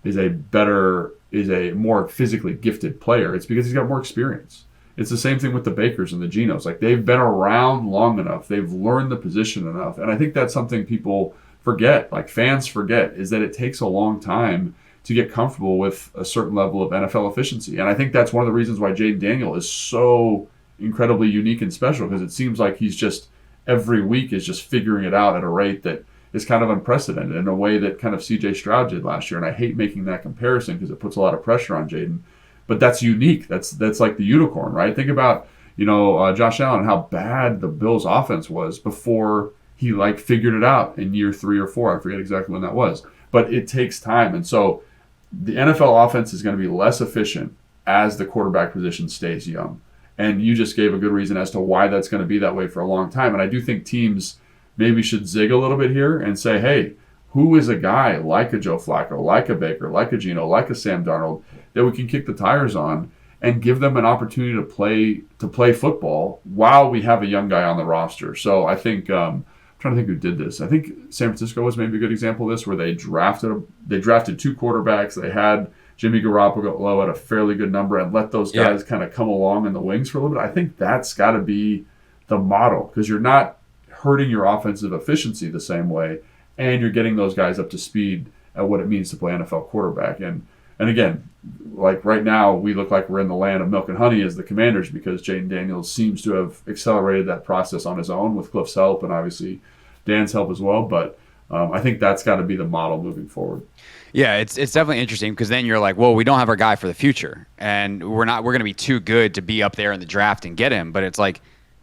is a more physically gifted player. It's because he's got more experience. It's the same thing with the Bakers and the Genos. Like, they've been around long enough. They've learned the position enough. And I think that's something people forget, like fans forget, is that it takes a long time to get comfortable with a certain level of NFL efficiency. And I think that's one of the reasons why Jayden Daniels is so incredibly unique and special, because it seems like he's just every week is just figuring it out at a rate that is kind of unprecedented in a way that kind of CJ Stroud did last year. And I hate making that comparison because it puts a lot of pressure on Jayden. But that's unique. That's like the unicorn, right? Think about, Josh Allen, how bad the Bills' offense was before he figured it out in year 3 or 4. I forget exactly when that was. But it takes time. And so the NFL offense is going to be less efficient as the quarterback position stays young. And you just gave a good reason as to why that's going to be that way for a long time. And I do think teams maybe should zig a little bit here and say, hey, who is a guy like a Joe Flacco, like a Baker, like a Geno, like a Sam Darnold that we can kick the tires on and give them an opportunity to play football while we have a young guy on the roster. So I think I'm trying to think who did this. I think San Francisco was maybe a good example of this, where they drafted 2 quarterbacks. They had Jimmy Garoppolo at a fairly good number and let those guys kind of come along in the wings for a little bit. I think that's got to be the model, because you're not hurting your offensive efficiency the same way, and you're getting those guys up to speed at what it means to play NFL quarterback. And again, like right now, we look like we're in the land of milk and honey as the Commanders, because Jayden Daniels seems to have accelerated that process on his own with Cliff's help and obviously Dan's help as well. But I think that's got to be the model moving forward. Yeah, it's definitely interesting, because then you're like, well, we don't have our guy for the future, and we're going to be too good to be up there in the draft and get him. But it's like,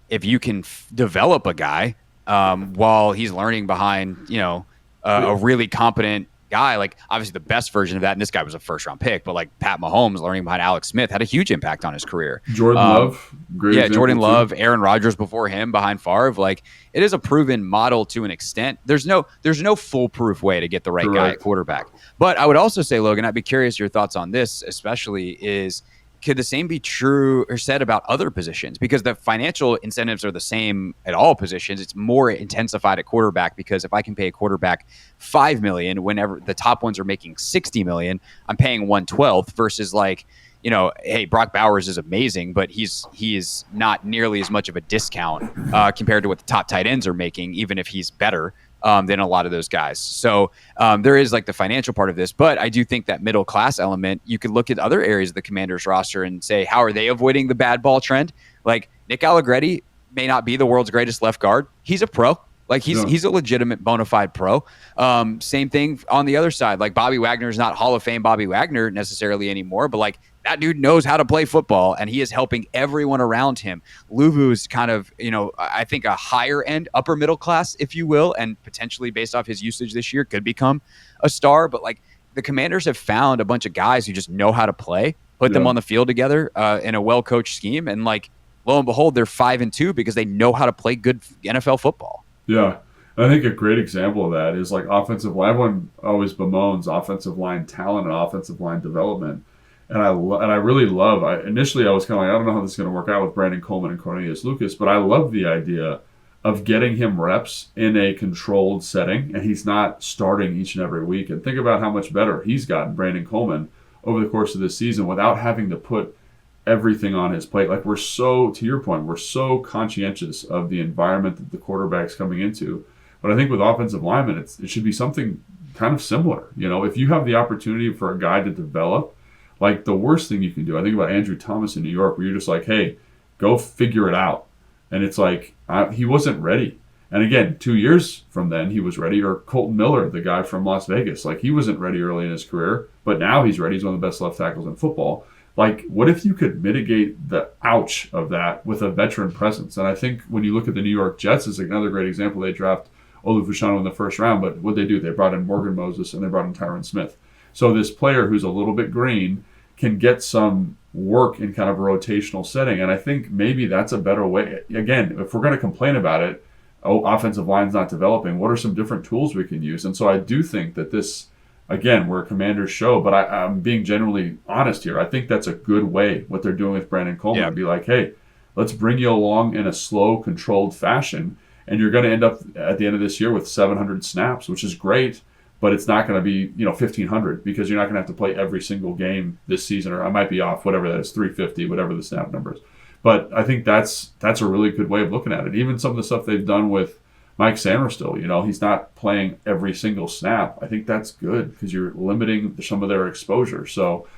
if you can develop a guy while he's learning behind, a really competent guy, like obviously the best version of that, and this guy was a first-round pick, but like Pat Mahomes learning behind Alex Smith had a huge impact on his career. Jordan Love, great example Jordan too. Love, Aaron Rodgers before him behind Favre. Like, it is a proven model to an extent. There's no foolproof way to get the right guy at quarterback. But I would also say, Logan, I'd be curious your thoughts on this, especially is, could the same be true or said about other positions? Because the financial incentives are the same at all positions. It's more intensified at quarterback, because if I can pay a quarterback $5 million whenever the top ones are making $60 million, I'm paying 1/12 versus hey, Brock Bowers is amazing, but he is not nearly as much of a discount compared to what the top tight ends are making, even if he's better than a lot of those guys. So there is like the financial part of this, but I do think that middle class element, you could look at other areas of the Commanders roster and say, how are they avoiding the bad ball trend? Like, Nick Allegretti may not be the world's greatest left guard. He's a pro. Like, he's a legitimate bona fide pro. Same thing on the other side. Like, Bobby Wagner is not Hall of Fame Bobby Wagner necessarily anymore, but like, that dude knows how to play football, and he is helping everyone around him. Luvu's kind of, I think a higher end, upper middle class, if you will, and potentially based off his usage this year could become a star. But like, the Commanders have found a bunch of guys who just know how to play, put them on the field together in a well-coached scheme, and like, lo and behold, they're 5-2 because they know how to play good NFL football. Yeah. I think a great example of that is like offensive line. Everyone always bemoans offensive line talent and offensive line development. And I really love, initially I was kind of like, I don't know how this is going to work out with Brandon Coleman and Cornelius Lucas, but I love the idea of getting him reps in a controlled setting, and he's not starting each and every week. And think about how much better he's gotten, Brandon Coleman, over the course of this season without having to put everything on his plate. Like, to your point, we're so conscientious of the environment that the quarterback's coming into. But I think with offensive linemen, it should be something kind of similar. If you have the opportunity for a guy to develop, like, the worst thing you can do, I think about Andrew Thomas in New York, where you're just like, hey, go figure it out. And it's like, he wasn't ready. And again, 2 years from then, he was ready. Or Colton Miller, the guy from Las Vegas, like, he wasn't ready early in his career, but now he's ready. He's one of the best left tackles in football. Like, what if you could mitigate the ouch of that with a veteran presence? And I think when you look at the New York Jets, is another great example. They draft Olu Fashanu in the first round, but what they do, they brought in Morgan Moses and they brought in Tyron Smith. So this player who's a little bit green can get some work in kind of a rotational setting. And I think maybe that's a better way. Again, if we're going to complain about it, offensive line's not developing, what are some different tools we can use? And so I do think that this, again, we're a Commanders show, but I'm being generally honest here. I think that's a good way, what they're doing with Brandon Coleman, to be like, hey, let's bring you along in a slow, controlled fashion. And you're going to end up at the end of this year with 700 snaps, which is great. but it's not going to be 1,500 because you're not going to have to play every single game this season, or I might be off, whatever that is, 350, whatever the snap number is. But I think that's a really good way of looking at it. Even some of the stuff they've done with Mike Sainristil, he's not playing every single snap. I think that's good because you're limiting some of their exposure. So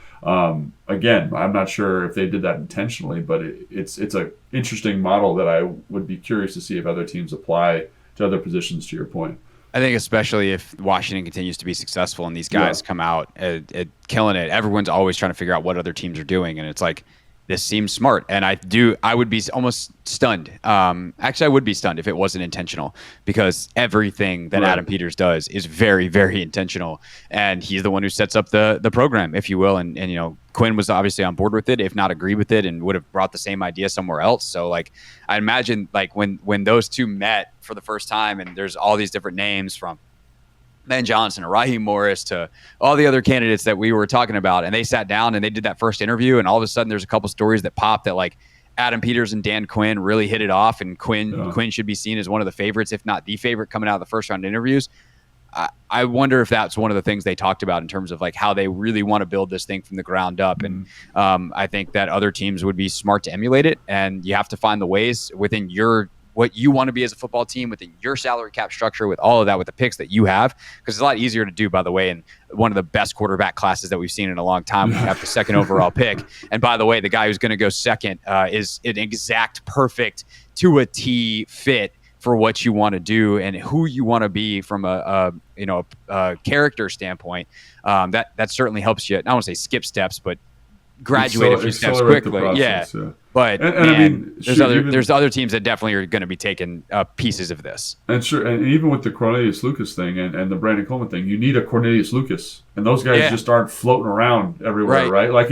again, I'm not sure if they did that intentionally, but it's a interesting model that I would be curious to see if other teams apply to other positions, to your point. I think especially if Washington continues to be successful and these guys come out at killing it, everyone's always trying to figure out what other teams are doing. And it's like, this seems smart. And I would be almost stunned. Actually, I would be stunned if it wasn't intentional, because everything that Adam Peters does is very, very intentional. And he's the one who sets up the program, if you will. And Quinn was obviously on board with it, if not agree with it, and would have brought the same idea somewhere else. So like, I imagine like when those two met for the first time, and there's all these different names from Ben Johnson or Raheem Morris to all the other candidates that we were talking about, and they sat down and they did that first interview, and all of a sudden there's a couple stories that popped that like Adam Peters and Dan Quinn really hit it off, and Quinn should be seen as one of the favorites, if not the favorite, coming out of the first round interviews. I wonder if that's one of the things they talked about in terms of like how they really want to build this thing from the ground up. And I think that other teams would be smart to emulate it, and you have to find the ways within what you want to be as a football team, within your salary cap structure, with all of that, with the picks that you have, because it's a lot easier to do, by the way, in one of the best quarterback classes that we've seen in a long time. We have the second overall pick. And by the way, the guy who's going to go second is an exact perfect to a T fit for what you want to do and who you want to be from a character standpoint. That certainly helps you. I don't want to say skip steps, but graduate a few steps quickly. Process, yeah. But and I mean, there's other teams that definitely are going to be taking pieces of this. And even with the Cornelius Lucas thing and the Brandon Coleman thing, you need a Cornelius Lucas, and those guys just aren't floating around everywhere, right? Like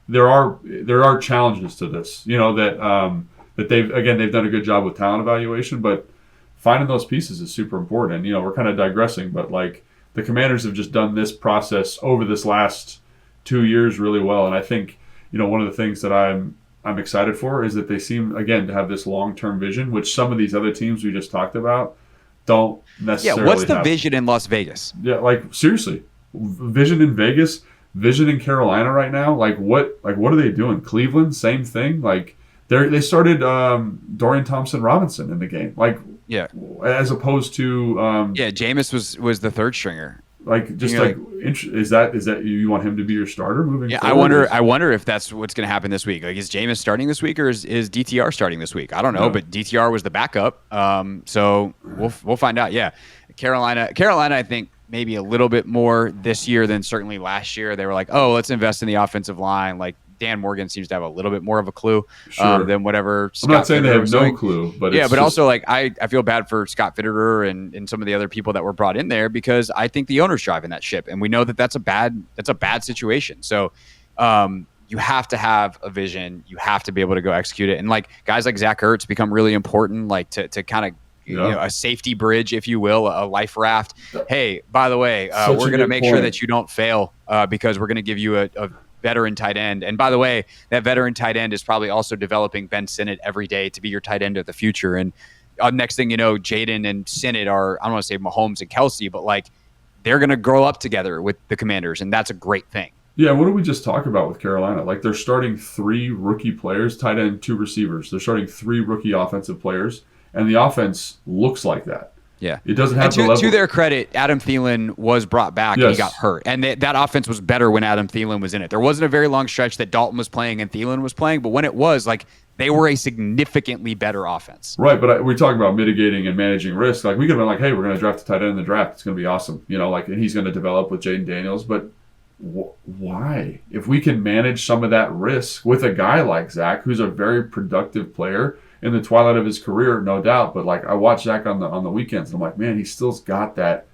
there are challenges to this, that they've done a good job with talent evaluation, but finding those pieces is super important. And we're kind of digressing, but like the Commanders have just done this process over this last 2 years really well, and I think one of the things that I'm excited for is that they seem, again, to have this long-term vision, which some of these other teams we just talked about don't necessarily have. Yeah, what's the vision in Las Vegas? Yeah, like seriously, vision in Vegas, vision in Carolina right now. Like what are they doing? Cleveland, same thing. Like they started Dorian Thompson-Robinson in the game. Like as opposed to Jameis was the third stringer. Like just like is that you want him to be your starter moving forward? I wonder if that's what's going to happen this week. Like, is Jameis starting this week, or is DTR starting this week? I don't know, but DTR was the backup. So we'll find out. Yeah, Carolina, I think maybe a little bit more this year than certainly last year. They were like, oh, let's invest in the offensive line. Like Dan Morgan seems to have a little bit more of a clue than whatever Scott I'm not saying Fitterer they have no clue, but also like I feel bad for Scott Fitterer and some of the other people that were brought in there, because I think the owner's driving that ship, and we know that that's a bad situation. So you have to have a vision, you have to be able to go execute it, and like guys like Zach Ertz become really important, like to kind of a safety bridge, if you will, a life raft. Hey, by the way, we're going to make sure that you don't fail because we're going to give you a veteran tight end. And by the way, that veteran tight end is probably also developing Ben Sinnott every day to be your tight end of the future. And next thing you know, Jayden and Sinnott are, I don't want to say Mahomes and Kelsey, but like they're going to grow up together with the Commanders, and that's a great thing. Yeah, what did we just talk about with Carolina? Like they're starting 3 rookie players, tight end, 2 receivers. They're starting 3 rookie offensive players, and the offense looks like that. Yeah, it doesn't have the level. To their credit, Adam Thielen was brought back and he got hurt, and that offense was better when Adam Thielen was in it. There wasn't a very long stretch that Dalton was playing and Thielen was playing, but when it was, like, they were a significantly better offense. Right, but we're talking about mitigating and managing risk. Like we could have been like, hey, we're going to draft a tight end in the draft. It's going to be awesome, and he's going to develop with Jayden Daniels. But why? If we can manage some of that risk with a guy like Zach, who's a very productive player in the twilight of his career, no doubt. But like I watch Zach on the weekends, and I'm like, man, he still's got that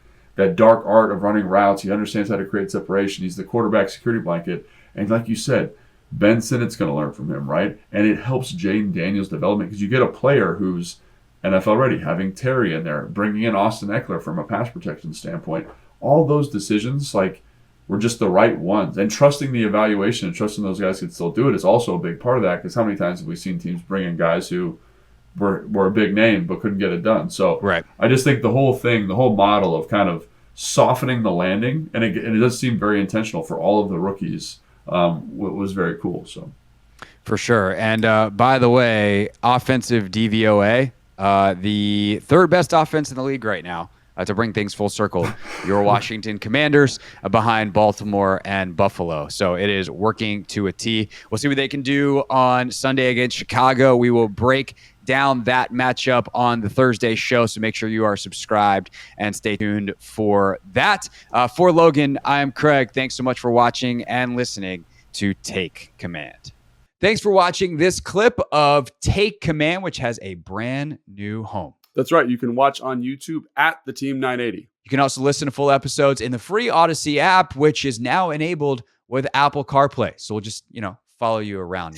dark art of running routes. He understands how to create separation. He's the quarterback security blanket. And like you said, Ben Sinnott's going to learn from him, right? And it helps Jayden Daniels' development because you get a player who's NFL ready, having Terry in there, bringing in Austin Eckler from a pass protection standpoint. All those decisions, like, were just the right ones. And trusting the evaluation and trusting those guys could still do it is also a big part of that, because how many times have we seen teams bring in guys who were a big name but couldn't get it done? So right. I just think the whole thing, the whole model of kind of softening the landing, and it does seem very intentional for all of the rookies. Was very cool. So for sure. And by the way, offensive DVOA, the third best offense in the league right now. To bring things full circle, your Washington Commanders behind Baltimore and Buffalo. So it is working to a T. We'll see what they can do on Sunday against Chicago. We will break down that matchup on the Thursday show, so make sure you are subscribed and stay tuned for that. For Logan, I am Craig. Thanks so much for watching and listening to Take Command. Thanks for watching this clip of Take Command, which has a brand new home. That's right. You can watch on YouTube at the Team 980. You can also listen to full episodes in the free Odyssey app, which is now enabled with Apple CarPlay. So we'll just, follow you around.